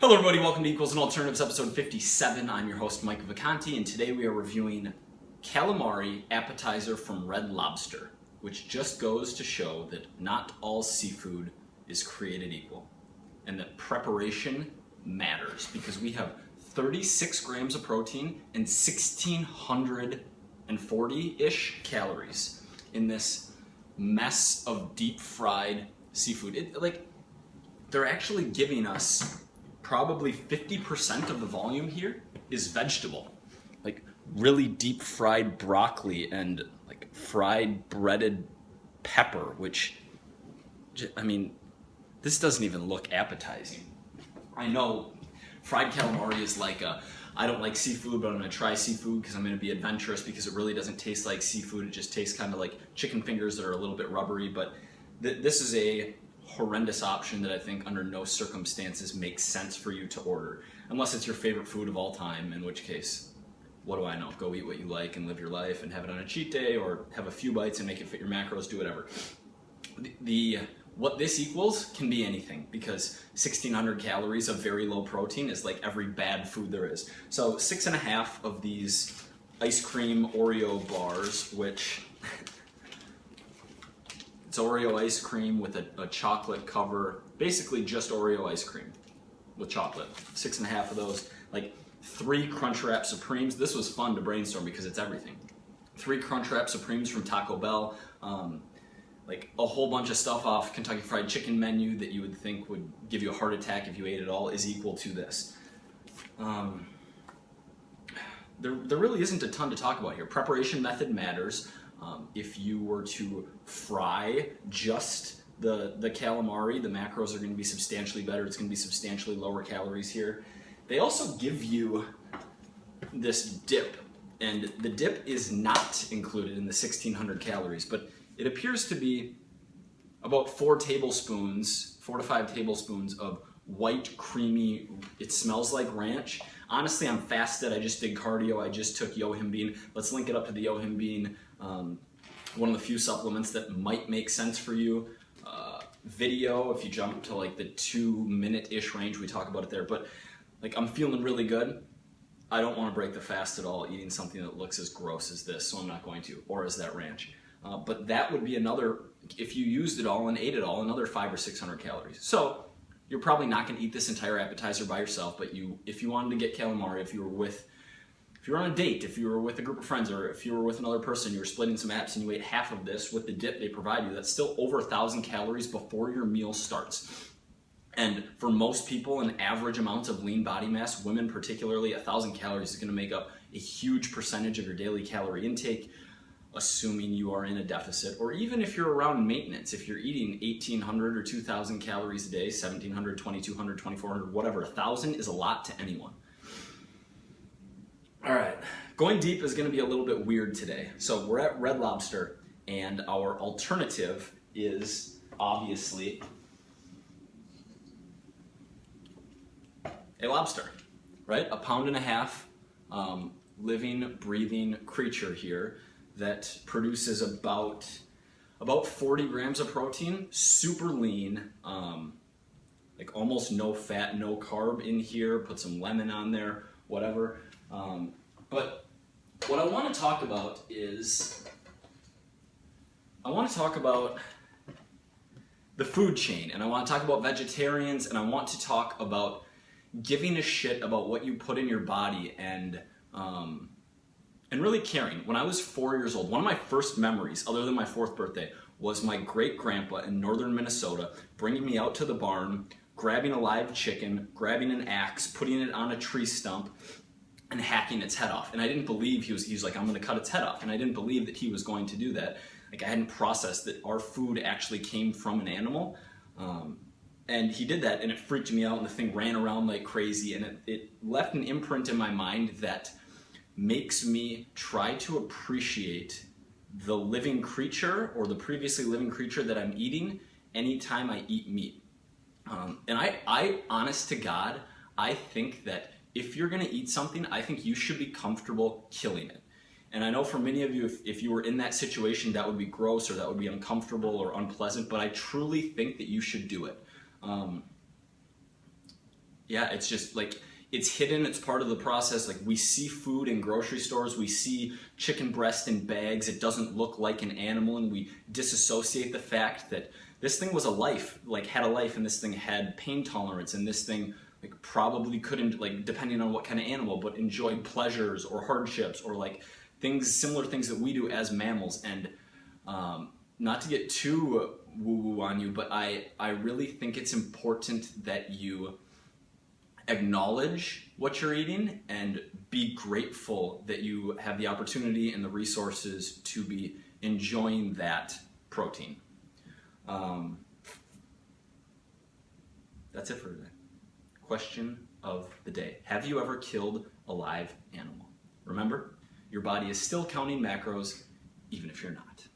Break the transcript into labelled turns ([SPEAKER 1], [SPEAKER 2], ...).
[SPEAKER 1] Hello everybody, welcome to Equals and Alternatives episode 57. I'm your host Mike Vacanti, and today we are reviewing Calimari appetizer from Red Lobster, which just goes to show that not all seafood is created equal, and that preparation matters, because we have 36 grams of protein and 1,640-ish calories in this mess of deep fried seafood. They're actually giving us probably 50% of the volume here is vegetable. Like really deep fried broccoli and like fried breaded pepper, which, I mean, this doesn't even look appetizing. I know fried calamari is like I don't like seafood, but I'm gonna try seafood because I'm gonna be adventurous, because it really doesn't taste like seafood. It just tastes kind of like chicken fingers that are a little bit rubbery, but this is a horrendous option that I think under no circumstances makes sense for you to order, unless it's your favorite food of all time, in which case, what do I know? Go eat what you like and live your life and have it on a cheat day, or have a few bites and make it fit your macros, do whatever. What this equals can be anything, because 1,600 calories of very low protein is like every bad food there is. So 6.5 of these ice cream Oreo bars, which it's Oreo ice cream with a chocolate cover, basically just Oreo ice cream with chocolate. 6.5 of those, like 3 Crunchwrap Supremes. This was fun to brainstorm because it's everything. 3 Crunchwrap Supremes from Taco Bell, like a whole bunch of stuff off Kentucky Fried Chicken menu that you would think would give you a heart attack if you ate it all is equal to this. There really isn't a ton to talk about here. Preparation method matters. If you were to fry just the calamari, the macros are going to be substantially better. It's going to be substantially lower calories here. They also give you this dip, and the dip is not included in the 1,600 calories, but it appears to be about 4 to 5 tablespoons of white, creamy, it smells like ranch. Honestly, I'm fasted. I just did cardio. I just took Yohim Bean. Let's link it up to the Yohim Bean, one of the few supplements that might make sense for you. Video, if you jump to like the 2-minute-ish range, we talk about it there. But like, I'm feeling really good. I don't want to break the fast at all eating something that looks as gross as this, so I'm not going to, or as that ranch. But that would be another, if you used it all and ate it all, another 500 or 600 calories. So you're probably not going to eat this entire appetizer by yourself, but if you wanted to get calamari, if you were on a date, if you were with a group of friends, or if you were with another person, you were splitting some apps and you ate half of this with the dip they provide you, that's still over 1,000 calories before your meal starts. And for most people, an average amount of lean body mass, women particularly, 1,000 calories is going to make up a huge percentage of your daily calorie intake, assuming you are in a deficit, or even if you're around maintenance. If you're eating 1,800 or 2,000 calories a day, 1,700, 2,200, 2,400, whatever, 1,000 is a lot to anyone. All right, going deep is going to be a little bit weird today. So we're at Red Lobster, and our alternative is obviously a lobster, right? 1.5 pound living, breathing creature here that produces about 40 grams of protein, super lean, like almost no fat, no carb in here. Put some lemon on there, whatever. But what I want to talk about is, I want to talk about the food chain, and I want to talk about vegetarians, and I want to talk about giving a shit about what you put in your body, and really caring. When I was 4 years old, one of my first memories, other than my 4th birthday, was my great-grandpa in northern Minnesota bringing me out to the barn, grabbing a live chicken, grabbing an axe, putting it on a tree stump, and hacking its head off. And I didn't believe he was like, I'm gonna cut its head off. And I didn't believe that he was going to do that. Like, I hadn't processed that our food actually came from an animal. And he did that, and it freaked me out, and the thing ran around like crazy, and it left an imprint in my mind that makes me try to appreciate the living creature, or the previously living creature that I'm eating, anytime I eat meat. And I honest to God, I think that if you're gonna eat something, I think you should be comfortable killing it. And I know for many of you, if you were in that situation, that would be gross, or that would be uncomfortable or unpleasant, but I truly think that you should do it. Yeah, it's just like, it's hidden, it's part of the process. Like, we see food in grocery stores, we see chicken breast in bags, it doesn't look like an animal, and we disassociate the fact that this thing was a life, like had a life, and this thing had pain tolerance, and this thing like probably couldn't, like depending on what kind of animal, but enjoyed pleasures or hardships or like things, similar things that we do as mammals. And not to get too woo-woo on you, but I really think it's important that you acknowledge what you're eating and be grateful that you have the opportunity and the resources to be enjoying that protein. That's it for today. Question of the day. Have you ever killed a live animal? Remember, your body is still counting macros even if you're not.